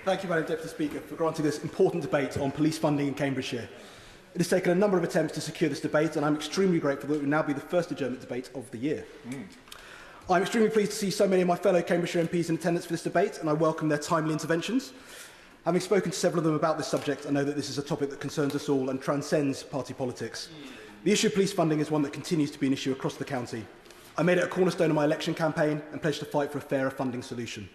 Thank you, Madam Deputy Speaker, for granting this important debate on police funding in Cambridgeshire. It has taken a number of attempts to secure this debate, and I'm extremely grateful that it will now be the first adjournment debate of the year. I'm extremely pleased to see so many of my fellow Cambridgeshire MPs in attendance for this debate, and I welcome their timely interventions. Having spoken to several of them about this subject, I know that this is a topic that concerns us all and transcends party politics. The issue of police funding is one that continues to be an issue across the county. I made it a cornerstone of my election campaign and pledged to fight for a fairer funding solution.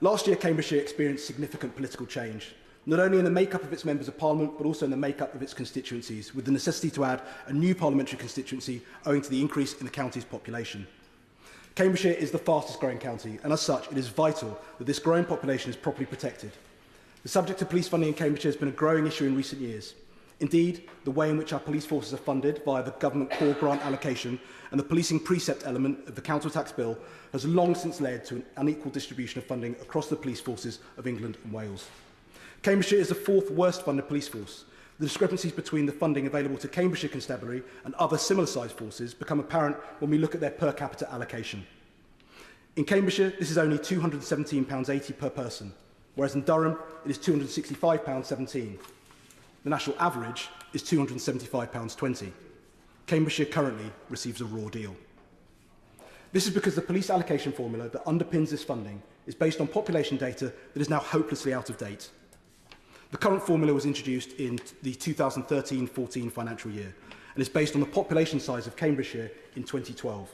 Last year, Cambridgeshire experienced significant political change, not only in the makeup of its members of parliament, but also in the makeup of its constituencies, with the necessity to add a new parliamentary constituency owing to the increase in the county's population. Cambridgeshire is the fastest growing county, and as such, it is vital that this growing population is properly protected. The subject of police funding in Cambridgeshire has been a growing issue in recent years. Indeed, the way in which our police forces are funded via the government core grant allocation and the policing precept element of the council tax bill has long since led to an unequal distribution of funding across the police forces of England and Wales. Cambridgeshire is the fourth worst funded police force. The discrepancies between the funding available to Cambridgeshire Constabulary and other similar sized forces become apparent when we look at their per capita allocation. In Cambridgeshire, this is only £217.80 per person, whereas in Durham, it is £265.17. The national average is £275.20. Cambridgeshire currently receives a raw deal. This is because the police allocation formula that underpins this funding is based on population data that is now hopelessly out of date. The current formula was introduced in the 2013-14 financial year and is based on the population size of Cambridgeshire in 2012.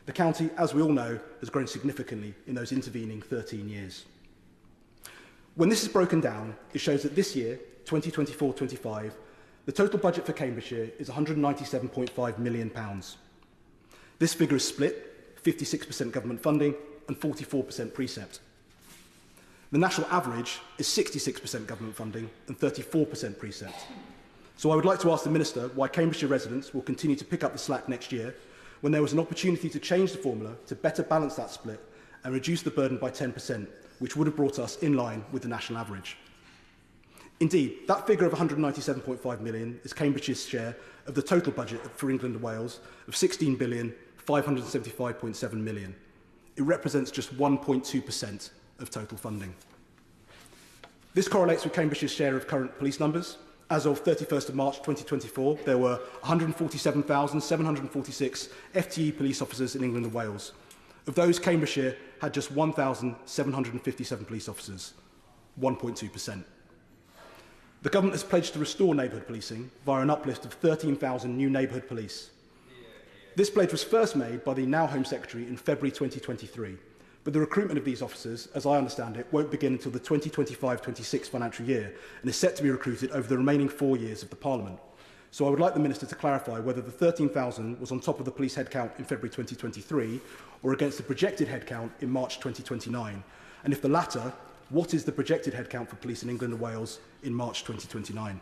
The county, as we all know, has grown significantly in those intervening 13 years. When this is broken down, it shows that this year, 2024-25, the total budget for Cambridgeshire is £197.5 million. This figure is split, 56% government funding and 44% precept. The national average is 66% government funding and 34% precept. So I would like to ask the Minister why Cambridgeshire residents will continue to pick up the slack next year when there was an opportunity to change the formula to better balance that split and reduce the burden by 10%, which would have brought us in line with the national average. Indeed, that figure of £197.5 million is Cambridgeshire's share of the total budget for England and Wales of £16,575.7 million. It represents just 1.2% of total funding. This correlates with Cambridgeshire's share of current police numbers. As of 31st of March 2024, there were 147,746 FTE police officers in England and Wales. Of those, Cambridgeshire had just 1,757 police officers, 1.2%. The government has pledged to restore neighbourhood policing via an uplift of 13,000 new neighbourhood police. This pledge was first made by the now Home Secretary in February 2023, but the recruitment of these officers, as I understand it, won't begin until the 2025-26 financial year and is set to be recruited over the remaining 4 years of the Parliament. So I would like the Minister to clarify whether the 13,000 was on top of the police headcount in February 2023 or against the projected headcount in March 2029, and if the latter, what is the projected headcount for police in England and Wales in March 2029?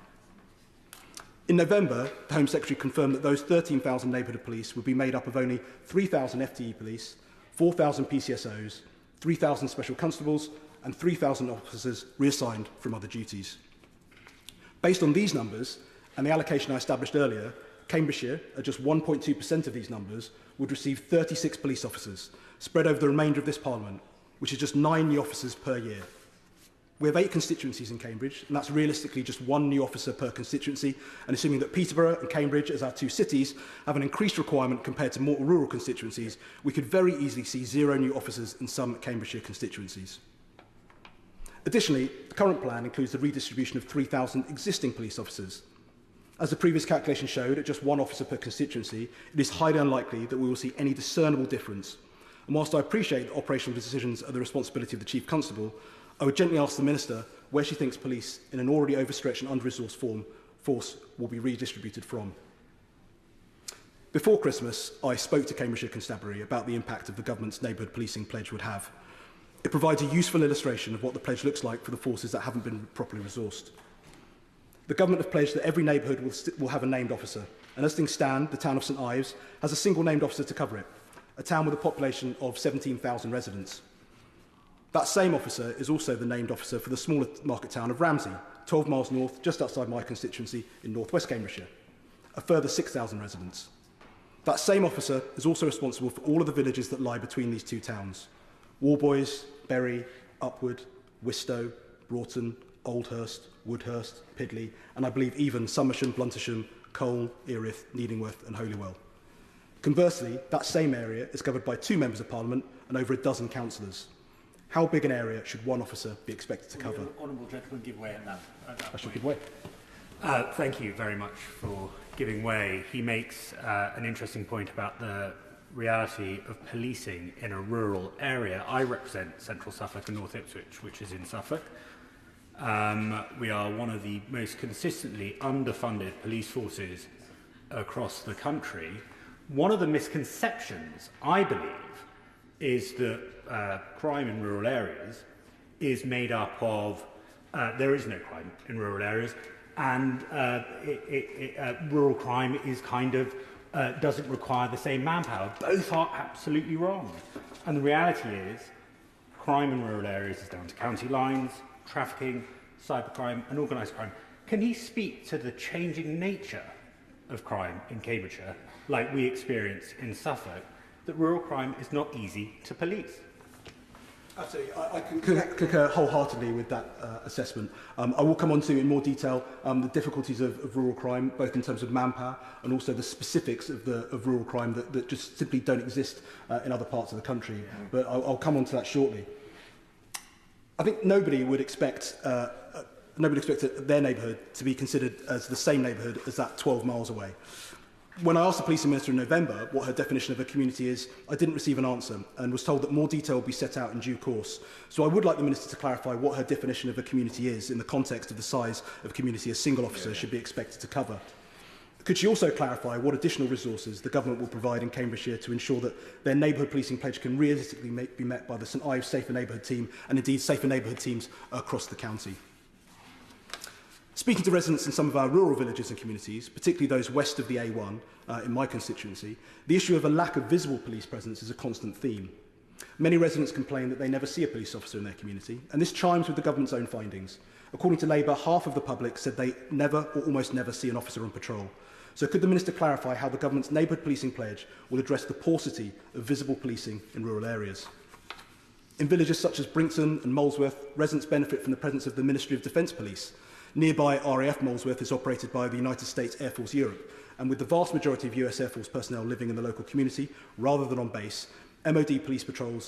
In November, the Home Secretary confirmed that those 13,000 neighbourhood police would be made up of only 3,000 FTE police, 4,000 PCSOs, 3,000 special constables and 3,000 officers reassigned from other duties. Based on these numbers and the allocation I established earlier, Cambridgeshire, at just 1.2% of these numbers, would receive 36 police officers, spread over the remainder of this Parliament, which is just 9 new officers per year. We have 8 constituencies in Cambridge, and that's realistically just 1 new officer per constituency, and assuming that Peterborough and Cambridge, as our 2 cities, have an increased requirement compared to more rural constituencies, we could very easily see 0 new officers in some Cambridgeshire constituencies. Additionally, the current plan includes the redistribution of 3,000 existing police officers. As the previous calculation showed, at just 1 officer per constituency, it is highly unlikely that we will see any discernible difference. And whilst I appreciate that operational decisions are the responsibility of the Chief Constable, I would gently ask the Minister where she thinks police, in an already overstretched and under-resourced force, will be redistributed from. Before Christmas, I spoke to Cambridgeshire Constabulary about the impact of the government's neighbourhood policing pledge would have. It provides a useful illustration of what the pledge looks like for the forces that haven't been properly resourced. The government have pledged that every neighbourhood will have a named officer, and as things stand, the town of St Ives has a single named officer to cover it, a town with a population of 17,000 residents. That same officer is also the named officer for the smaller market town of Ramsey, 12 miles north, just outside my constituency in northwest Cambridgeshire, a further 6,000 residents. That same officer is also responsible for all of the villages that lie between these 2 towns: Warboys, Bury, Upwood, Wistow, Broughton, Oldhurst, Woodhurst, Pidley, and I believe even Somersham, Bluntisham, Colne, Erith, Needingworth and Holywell. Conversely, that same area is covered by 2 members of Parliament and over a dozen councillors. How big an area should one officer be expected to cover? Honourable gentleman, give way at that. I should give way. Thank you very much for giving way. He makes an interesting point about the reality of policing in a rural area. I represent Central Suffolk and North Ipswich, which is in Suffolk. We are one of the most consistently underfunded police forces across the country. One of the misconceptions, I believe, is that crime in rural areas is made up of there is no crime in rural areas, and rural crime is kind of doesn't require the same manpower. Both are absolutely wrong. And the reality is crime in rural areas is down to county lines, trafficking, cybercrime and organised crime. Can he speak to the changing nature of crime in Cambridgeshire, like we experience in Suffolk, that rural crime is not easy to police? Absolutely. I concur wholeheartedly with that assessment. I will come on to in more detail the difficulties of rural crime, both in terms of manpower and also the specifics of rural crime that just simply don't exist in other parts of the country. Yeah. But I'll come on to that shortly. I think nobody would expect their neighbourhood to be considered as the same neighbourhood as that 12 miles away. When I asked the policing minister in November what her definition of a community is, I didn't receive an answer and was told that more detail will be set out in due course. So I would like the minister to clarify what her definition of a community is in the context of the size of community a single officer should be expected to cover. Could she also clarify what additional resources the government will provide in Cambridgeshire to ensure that their neighbourhood policing pledge can realistically be met by the St Ives Safer Neighbourhood Team and indeed safer neighbourhood teams across the county? Speaking to residents in some of our rural villages and communities, particularly those west of the A1 in my constituency, the issue of a lack of visible police presence is a constant theme. Many residents complain that they never see a police officer in their community, and this chimes with the government's own findings. According to Labour, half of the public said they never or almost never see an officer on patrol. So could the Minister clarify how the government's neighbourhood policing pledge will address the paucity of visible policing in rural areas? In villages such as Brinkton and Molesworth, residents benefit from the presence of the Ministry of Defence Police. Nearby RAF Molesworth is operated by the United States Air Force Europe, and with the vast majority of US Air Force personnel living in the local community rather than on base, MOD police patrol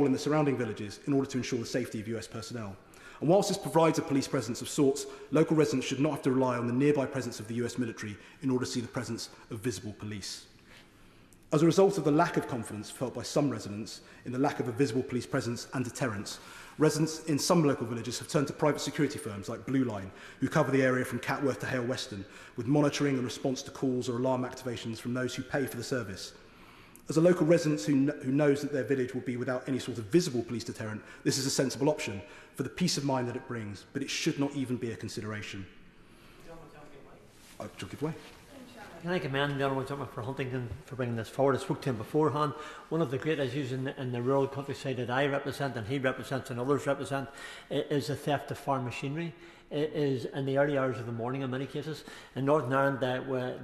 in the surrounding villages in order to ensure the safety of US personnel. And whilst this provides a police presence of sorts, local residents should not have to rely on the nearby presence of the US military in order to see the presence of visible police. As a result of the lack of confidence felt by some residents in the lack of a visible police presence and deterrence, residents in some local villages have turned to private security firms like Blue Line, who cover the area from Catworth to Hale Weston, with monitoring and response to calls or alarm activations from those who pay for the service. As a local resident who knows that their village will be without any sort of visible police deterrent, this is a sensible option for the peace of mind that it brings, but it should not even be a consideration. I shall give way. Can I commend the Honourable Gentleman for Huntingdon for bringing this forward? I spoke to him beforehand. One of the great issues in the rural countryside that I represent and he represents and others represent is the theft of farm machinery. It is in the early hours of the morning in many cases. In Northern Ireland,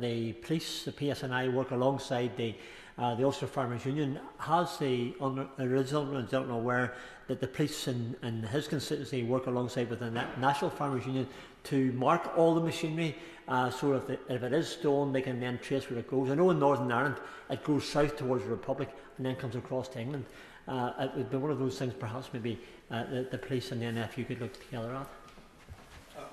the police, the PSNI, work alongside the Ulster Farmers Union. Has the original gentleman aware that the police in his constituency work alongside with the National Farmers Union to mark all the machinery so if it is stolen they can then trace where it goes? I know in Northern Ireland it goes south towards the Republic and then comes across to England. It would be one of those things perhaps maybe the police and the NFU could look together at.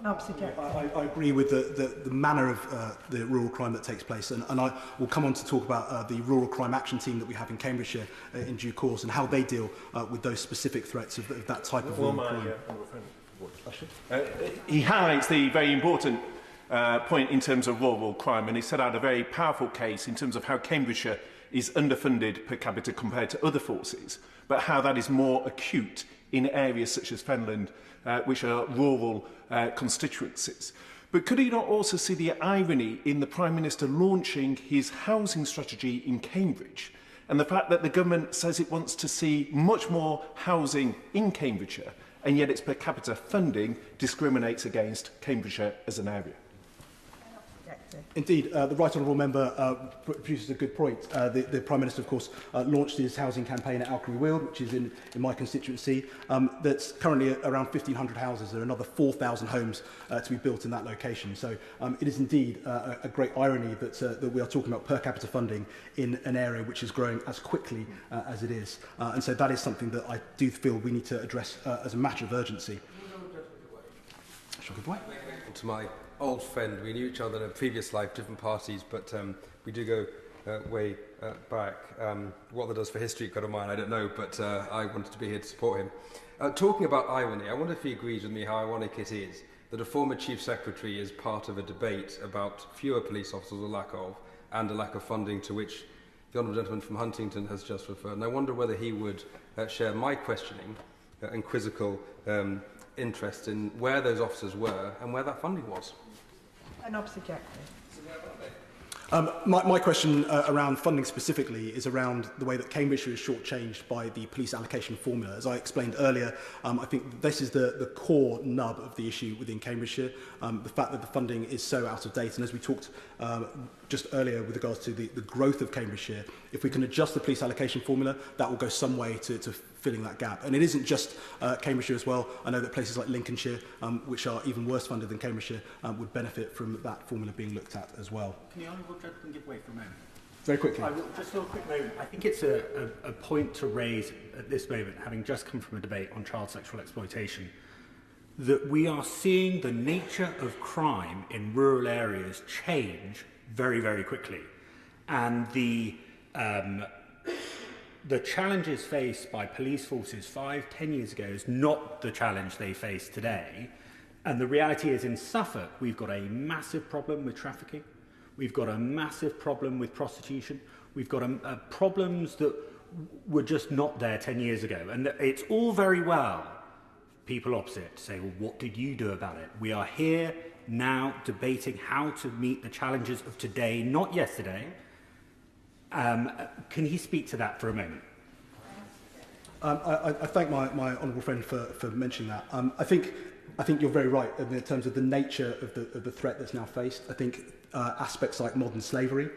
I agree with the manner of the rural crime that takes place, and I will come on to talk about the rural crime action team that we have in Cambridgeshire in due course and how they deal with those specific threats of that type of rural crime. He highlights the very important point in terms of rural crime, and he set out a very powerful case in terms of how Cambridgeshire is underfunded per capita compared to other forces, but how that is more acute in areas such as Fenland, which are rural constituencies. But could he not also see the irony in the Prime Minister launching his housing strategy in Cambridge and the fact that the government says it wants to see much more housing in Cambridgeshire, and yet its per capita funding discriminates against Cambridgeshire as an area? Indeed, the Right Honourable Member produces a good point. The Prime Minister, of course, launched his housing campaign at Alchemy Weald, which is in my constituency. That's currently around 1,500 houses. There are another 4,000 homes to be built in that location. So it is indeed a great irony that we are talking about per capita funding in an area which is growing as quickly as it is. And so that is something that I do feel we need to address as a matter of urgency. Shall I give way? To my old friend, we knew each other in a previous life, different parties, but we do go way back. What that does for history, God of mine, I don't know, but I wanted to be here to support him. Talking about irony, I wonder if he agrees with me how ironic it is that a former Chief Secretary is part of a debate about fewer police officers, or lack of, and a lack of funding to which the Honourable Gentleman from Huntington has just referred. And I wonder whether he would share my questioning and quizzical interest in where those officers were and where that funding was. And Obese-Jecty. My question around funding specifically is around the way that Cambridgeshire is shortchanged by the police allocation formula. As I explained earlier, I think this is the core nub of the issue within Cambridgeshire, the fact that the funding is so out of date. And as we talked just earlier with regards to the growth of Cambridgeshire, if we can adjust the police allocation formula, that will go some way to filling that gap. And it isn't just Cambridgeshire as well. I know that places like Lincolnshire, which are even worse funded than Cambridgeshire, would benefit from that formula being looked at as well. Can the Honourable Gentleman give way for a moment? Very quickly. I will, just for a quick moment. I think it's a point to raise at this moment, having just come from a debate on child sexual exploitation, that we are seeing the nature of crime in rural areas change very, very quickly. And the challenges faced by police forces 5-10 years ago is not the challenge they face today. And the reality is, in Suffolk, we've got a massive problem with trafficking. We've got a massive problem with prostitution. We've got problems that were just not there 10 years ago. And it's all very well, people opposite, to say, well, what did you do about it? We are here now debating how to meet the challenges of today, not yesterday. Can he speak to that for a moment? I thank my honourable friend for mentioning that. I think you're very right in terms of the nature of the threat that's now faced. I think aspects like modern slavery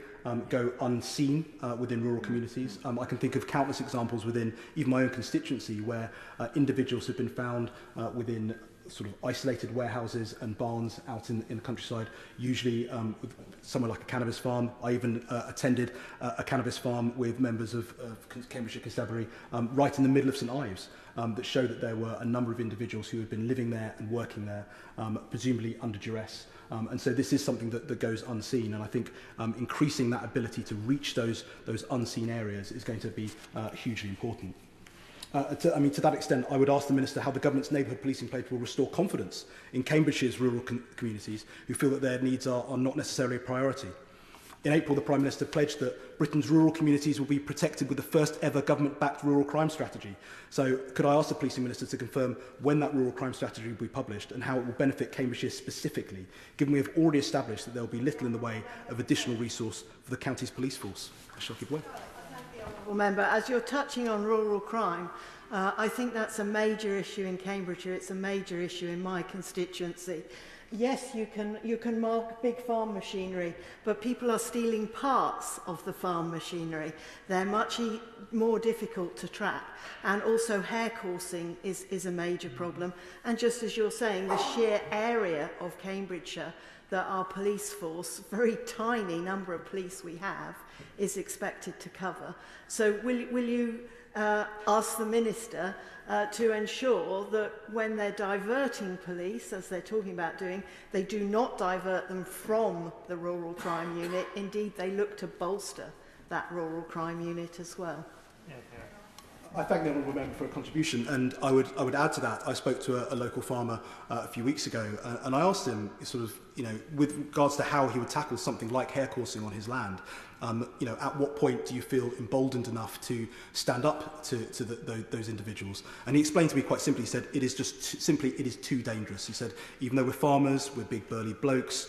go unseen within rural communities. I can think of countless examples within even my own constituency where individuals have been found within sort of isolated warehouses and barns out in the countryside, usually with somewhere like a cannabis farm. I even attended a cannabis farm with members of Cambridgeshire Constabulary right in the middle of St Ives, that showed that there were a number of individuals who had been living there and working there, presumably under duress. And so this is something that goes unseen, and I think increasing that ability to reach those unseen areas is going to be hugely important. To that extent, I would ask the Minister how the Government's neighbourhood policing pledge will restore confidence in Cambridgeshire's rural communities who feel that their needs are not necessarily a priority. In April, the Prime Minister pledged that Britain's rural communities will be protected with the first ever government-backed rural crime strategy. So could I ask the Policing Minister to confirm when that rural crime strategy will be published and how it will benefit Cambridgeshire specifically, given we have already established that there will be little in the way of additional resource for the county's police force? I shall give way. Member, as you're touching on rural crime, I think that's a major issue in Cambridgeshire. It's a major issue in my constituency. Yes, you can mark big farm machinery, but people are stealing parts of the farm machinery. They're much more difficult to track. And also hair coursing is a major problem. And just as you're saying, the sheer area of Cambridgeshire that our police force, very tiny number of police we have, is expected to cover. So will you ask the Minister to ensure that when they're diverting police, as they're talking about doing, they do not divert them from the rural crime unit. Indeed, they look to bolster that rural crime unit as well. I thank the Honourable Member for a contribution, and I would add to that. I spoke to a local farmer a few weeks ago, and I asked him, sort of, with regards to how he would tackle something like hair coursing on his land. At what point do you feel emboldened enough to stand up to those individuals? And he explained to me quite simply. He said, it is just it is too dangerous. He said, even though we're farmers, we're big burly blokes,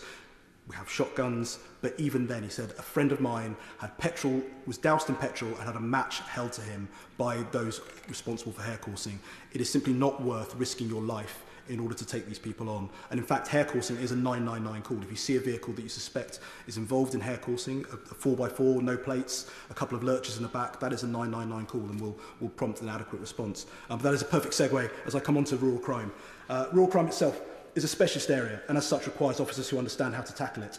We have shotguns, but even then, he said, a friend of mine had petrol, was doused in petrol and had a match held to him by those responsible for hair coursing. It is simply not worth risking your life in order to take these people on. And in fact, hair coursing is a 999 call. If you see a vehicle that you suspect is involved in hair coursing, a 4x4, no plates, a couple of lurchers in the back, that is a 999 call and will prompt an adequate response. But that is a perfect segue as I come on to rural crime. Rural crime itself is a specialist area and as such requires officers who understand how to tackle it.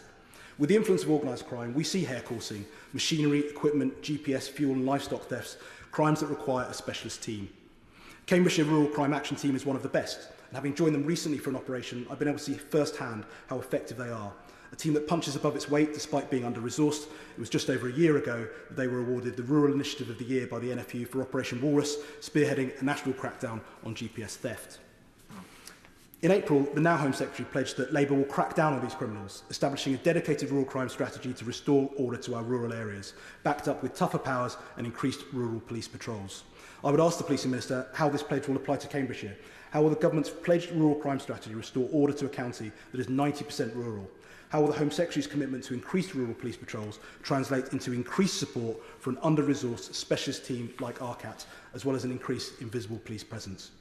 With the influence of organised crime, we see hair coursing, machinery, equipment, GPS, fuel and livestock thefts, crimes that require a specialist team. Cambridgeshire Rural Crime Action Team is one of the best, and having joined them recently for an operation, I've been able to see firsthand how effective they are. A team that punches above its weight despite being under-resourced. It was just over a year ago that they were awarded the Rural Initiative of the Year by the NFU for Operation Walrus, spearheading a national crackdown on GPS theft. In April, the now Home Secretary pledged that Labour will crack down on these criminals, establishing a dedicated rural crime strategy to restore order to our rural areas, backed up with tougher powers and increased rural police patrols. I would ask the Policing Minister how this pledge will apply to Cambridgeshire. How will the government's pledged rural crime strategy restore order to a county that is 90% rural? How will the Home Secretary's commitment to increased rural police patrols translate into increased support for an under-resourced specialist team like RCAT, as well as an increase in visible police presence?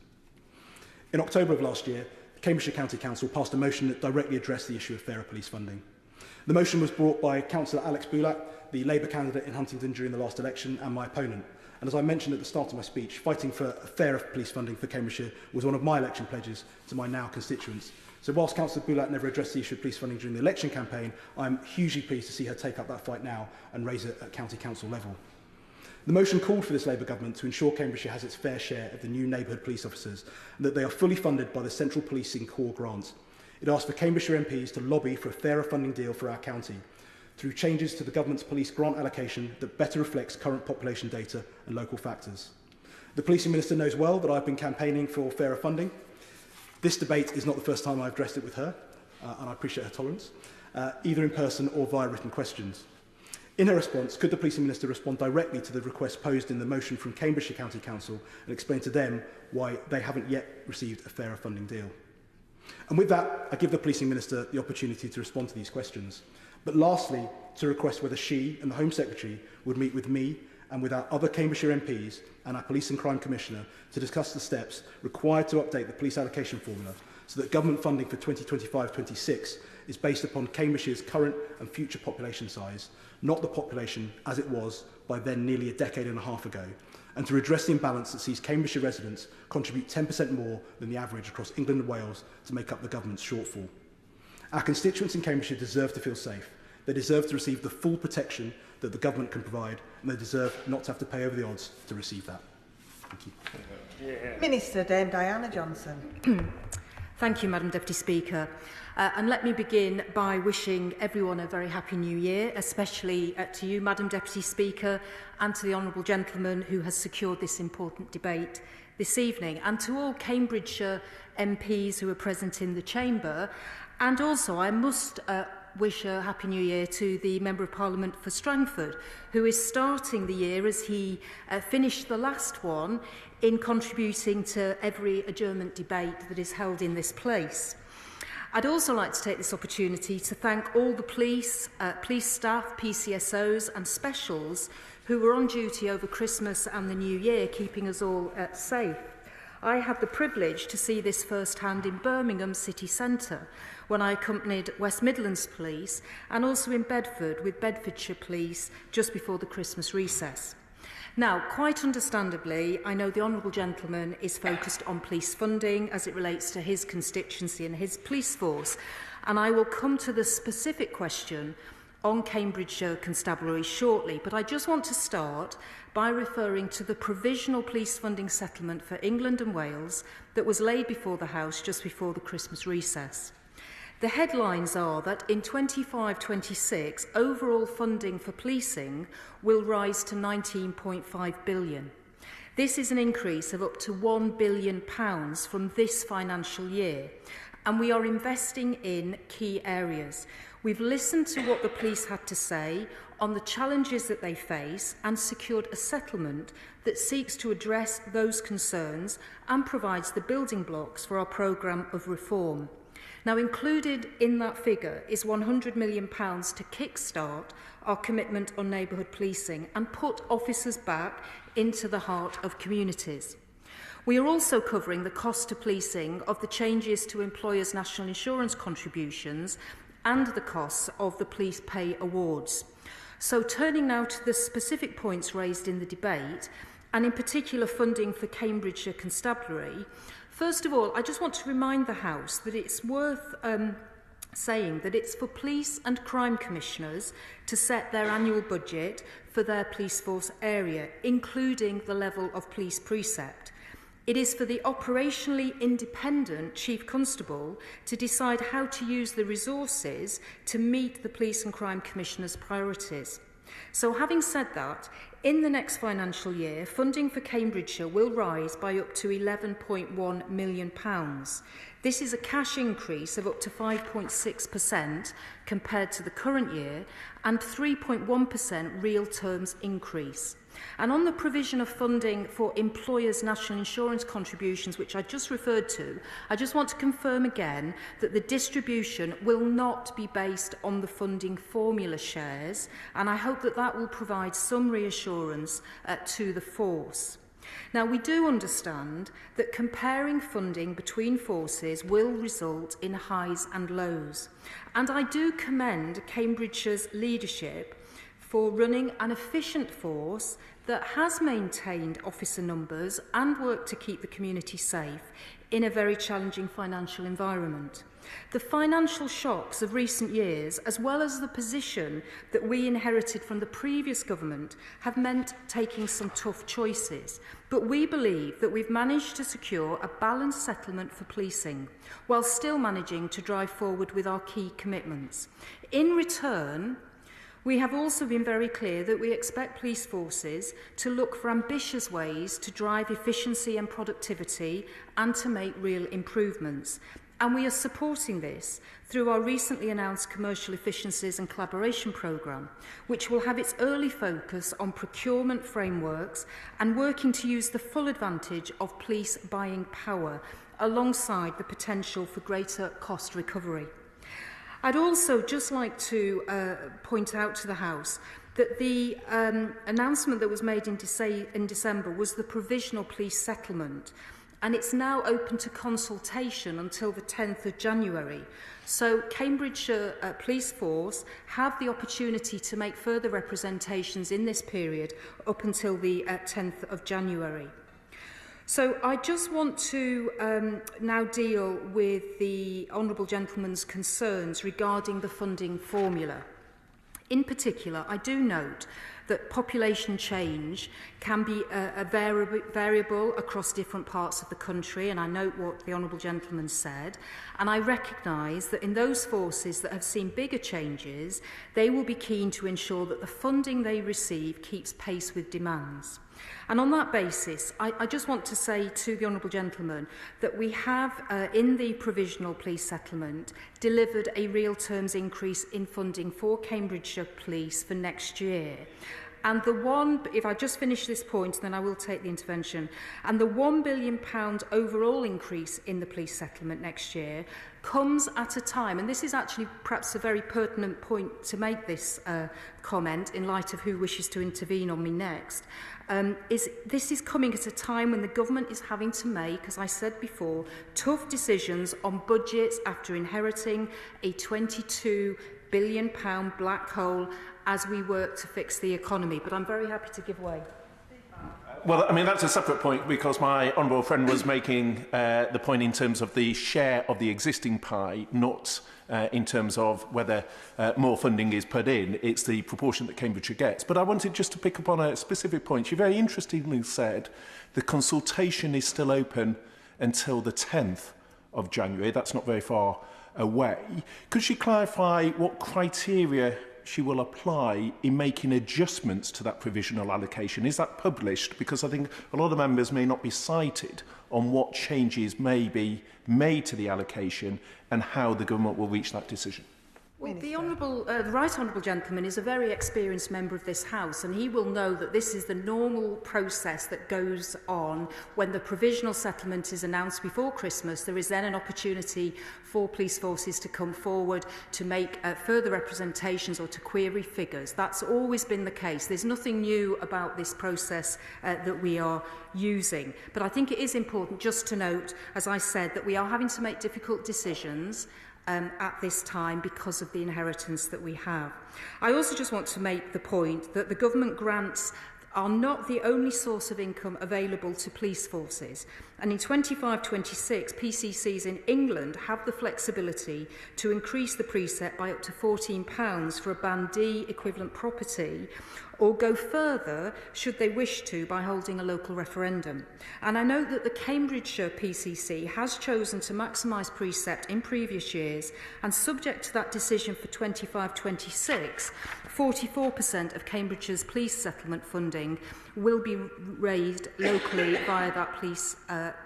In October of last year, Cambridgeshire County Council passed a motion that directly addressed the issue of fairer police funding. The motion was brought by Councillor Alex Boulat, the Labour candidate in Huntingdon during the last election, and my opponent. And as I mentioned at the start of my speech, fighting for fairer police funding for Cambridgeshire was one of my election pledges to my now constituents. So whilst Councillor Boulat never addressed the issue of police funding during the election campaign, I'm hugely pleased to see her take up that fight now and raise it at County Council level. The motion called for this Labour government to ensure Cambridgeshire has its fair share of the new neighbourhood police officers and that they are fully funded by the Central Policing Corps grant. It asked for Cambridgeshire MPs to lobby for a fairer funding deal for our county through changes to the government's police grant allocation that better reflects current population data and local factors. The Policing Minister knows well that I've been campaigning for fairer funding. This debate is not the first time I've addressed it with her, and I appreciate her tolerance, either in person or via written questions. In her response, could the Policing Minister respond directly to the request posed in the motion from Cambridgeshire County Council and explain to them why they haven't yet received a fairer funding deal? And with that, I give the Policing Minister the opportunity to respond to these questions. But lastly, to request whether she and the Home Secretary would meet with me and with our other Cambridgeshire MPs and our Police and Crime Commissioner to discuss the steps required to update the police allocation formula so that government funding for 2025-26 is based upon Cambridgeshire's current and future population size, not the population as it was by then nearly a decade and a half ago, and to redress the imbalance that sees Cambridgeshire residents contribute 10% more than the average across England and Wales to make up the government's shortfall. Our constituents in Cambridgeshire deserve to feel safe. They deserve to receive the full protection that the government can provide, and they deserve not to have to pay over the odds to receive that. Thank you. Yeah. Minister Dame Diana Johnson. Thank you, Madam Deputy Speaker. And let me begin by wishing everyone a very happy new year, especially to you, Madam Deputy Speaker, and to the honourable gentleman who has secured this important debate this evening, and to all Cambridgeshire MPs who are present in the Chamber. And also, I must wish a happy new year to the Member of Parliament for Strangford, who is starting the year as he finished the last one in contributing to every adjournment debate that is held in this place. I'd also like to take this opportunity to thank all the police staff, PCSOs and specials who were on duty over Christmas and the New Year, keeping us all safe. I had the privilege to see this firsthand in Birmingham city centre when I accompanied West Midlands Police, and also in Bedford with Bedfordshire Police just before the Christmas recess. Now, quite understandably, I know the honourable gentleman is focused on police funding as it relates to his constituency and his police force, and I will come to the specific question on Cambridgeshire Constabulary shortly, but I just want to start by referring to the provisional police funding settlement for England and Wales that was laid before the House just before the Christmas recess. The headlines are that in 25-26, overall funding for policing will rise to £19.5 billion. This is an increase of up to £1 billion from this financial year, and we are investing in key areas. We've listened to what the police had to say on the challenges that they face and secured a settlement that seeks to address those concerns and provides the building blocks for our programme of reform. Now, included in that figure is £100 million to kickstart our commitment on neighbourhood policing and put officers back into the heart of communities. We are also covering the cost to policing of the changes to employers' national insurance contributions and the costs of the police pay awards. So turning now to the specific points raised in the debate, and in particular funding for Cambridgeshire Constabulary, first of all, I just want to remind the House that it's worth saying that it's for police and crime commissioners to set their annual budget for their police force area, including the level of police precept. It is for the operationally independent Chief Constable to decide how to use the resources to meet the Police and Crime Commissioner's priorities. So having said that, in the next financial year, funding for Cambridgeshire will rise by up to £11.1 million. This is a cash increase of up to 5.6% compared to the current year and 3.1% real terms increase. And on the provision of funding for employers' national insurance contributions, which I just referred to, I just want to confirm again that the distribution will not be based on the funding formula shares, and I hope that that will provide some reassurance to the force. Now, we do understand that comparing funding between forces will result in highs and lows, and I do commend Cambridgeshire's leadership for running an efficient force that has maintained officer numbers and worked to keep the community safe in a very challenging financial environment. The financial shocks of recent years, as well as the position that we inherited from the previous government, have meant taking some tough choices. But we believe that we've managed to secure a balanced settlement for policing, while still managing to drive forward with our key commitments. In return, we have also been very clear that we expect police forces to look for ambitious ways to drive efficiency and productivity and to make real improvements. And we are supporting this through our recently announced Commercial Efficiencies and Collaboration Programme, which will have its early focus on procurement frameworks and working to use the full advantage of police buying power, alongside the potential for greater cost recovery. I'd also just like to point out to the House that the announcement that was made in December was the provisional police settlement, and it's now open to consultation until the 10th of January. So Cambridgeshire Police Force have the opportunity to make further representations in this period up until the 10th of January. So I just want to now deal with the Honourable Gentleman's concerns regarding the funding formula. In particular, I do note that population change can be a variable across different parts of the country, and I note what the Honourable Gentleman said, and I recognise that in those forces that have seen bigger changes, they will be keen to ensure that the funding they receive keeps pace with demands. And on that basis, I just want to say to the Honourable Gentleman that we have, in the provisional police settlement, delivered a real terms increase in funding for Cambridgeshire Police for next year. And if I just finish this point, then I will take the intervention. And the £1 billion overall increase in the police settlement next year comes at a time, and this is actually perhaps a very pertinent point to make this comment in light of who wishes to intervene on me next, this is coming at a time when the government is having to make, as I said before, tough decisions on budgets after inheriting a £22 billion black hole as we work to fix the economy. But I'm very happy to give way. Well, I mean, that's a separate point, because my honourable friend was making the point in terms of the share of the existing pie, not in terms of whether more funding is put in. It's the proportion that Cambridgeshire gets. But I wanted just to pick up on a specific point. You very interestingly said the consultation is still open until the 10th of January. That's not very far away. Could she clarify what criteria she will apply in making adjustments to that provisional allocation? Is that published? Because I think a lot of members may not be cited on what changes may be made to the allocation and how the government will reach that decision. Well, the Right Honourable Gentleman is a very experienced member of this House, and he will know that this is the normal process that goes on when the provisional settlement is announced before Christmas. There is then an opportunity for police forces to come forward to make further representations or to query figures. That's always been the case. There's nothing new about this process that we are using. But I think it is important just to note, as I said, that we are having to make difficult decisions at this time because of the inheritance that we have. I also just want to make the point that the government grants are not the only source of income available to police forces. And in 25-26, PCCs in England have the flexibility to increase the precept by up to £14 for a Band D equivalent property, or go further should they wish to by holding a local referendum. And I note that the Cambridgeshire PCC has chosen to maximise precept in previous years, and subject to that decision for 25-26, 44% of Cambridgeshire's police settlement funding will be raised locally via that police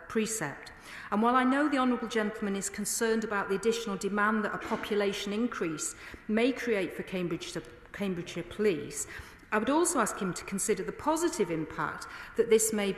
precept. And while I know the Honourable Gentleman is concerned about the additional demand that a population increase may create for Cambridgeshire Police, I would also ask him to consider the positive impact that this may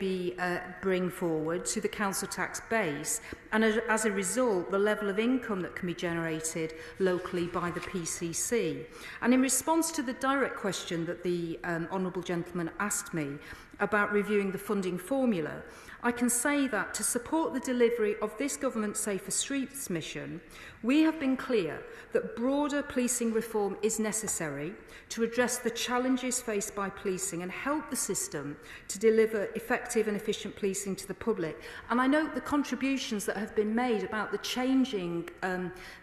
bring forward to the council tax base, and as a result, the level of income that can be generated locally by the PCC. And in response to the direct question that the Honourable Gentleman asked me about reviewing the funding formula, I can say that to support the delivery of this government's Safer Streets mission, we have been clear that broader policing reform is necessary to address the challenges faced by policing and help the system to deliver effective and efficient policing to the public. And I note the contributions that have been made about the changing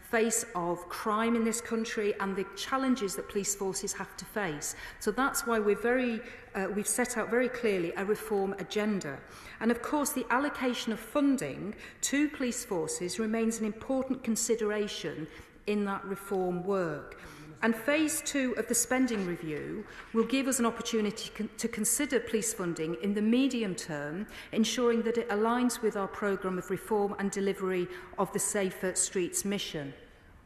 face of crime in this country and the challenges that police forces have to face. So that's why we've set out very clearly a reform agenda. And of course, the allocation of funding to police forces remains an important consideration in that reform work. And phase 2 of the spending review will give us an opportunity to consider police funding in the medium term, ensuring that it aligns with our programme of reform and delivery of the Safer Streets mission.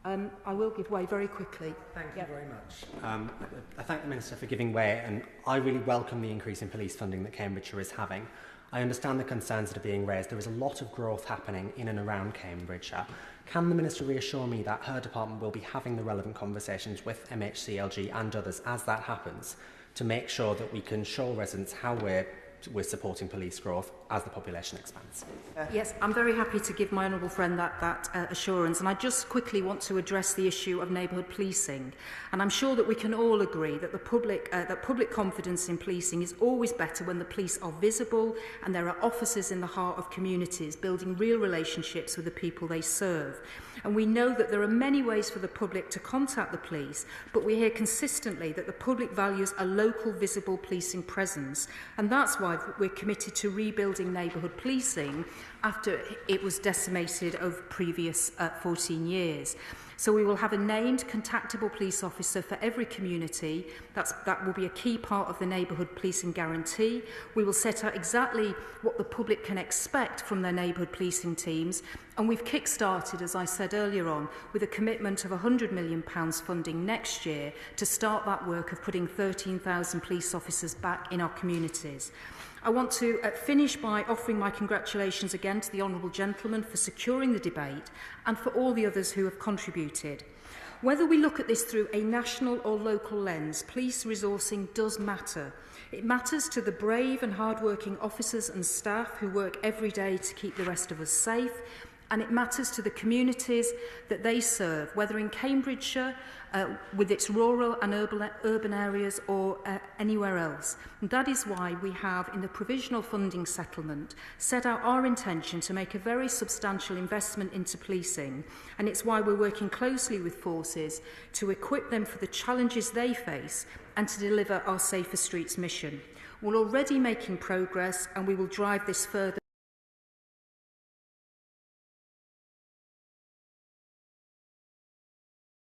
I will give way very quickly. Thank you very much. I thank the Minister for giving way, and I really welcome the increase in police funding that Cambridgeshire is having. I understand the concerns that are being raised. There is a lot of growth happening in and around Cambridgeshire. Can the Minister reassure me that her department will be having the relevant conversations with MHCLG and others as that happens to make sure that we can show residents how we're supporting police growth as the population expands? Yes, I'm very happy to give my honourable friend that assurance, and I just quickly want to address the issue of neighbourhood policing. And I'm sure that we can all agree that public confidence in policing is always better when the police are visible and there are officers in the heart of communities building real relationships with the people they serve. And we know that there are many ways for the public to contact the police, but we hear consistently that the public values a local, visible policing presence. And that's why we're committed to rebuilding neighbourhood policing after it was decimated over previous 14 years. So we will have a named contactable police officer for every community. That will be a key part of the neighbourhood policing guarantee. We will set out exactly what the public can expect from their neighbourhood policing teams. And we've kick-started, as I said earlier on, with a commitment of £100 million funding next year to start that work of putting 13,000 police officers back in our communities. I want to finish by offering my congratulations again to the Honourable Gentleman for securing the debate and for all the others who have contributed. Whether we look at this through a national or local lens, police resourcing does matter. It matters to the brave and hard-working officers and staff who work every day to keep the rest of us safe, and it matters to the communities that they serve, whether in Cambridgeshire, with its rural and urban areas, or anywhere else. And that is why we have, in the provisional funding settlement, set out our intention to make a very substantial investment into policing, and it's why we're working closely with forces to equip them for the challenges they face and to deliver our Safer Streets mission. We're already making progress, and we will drive this further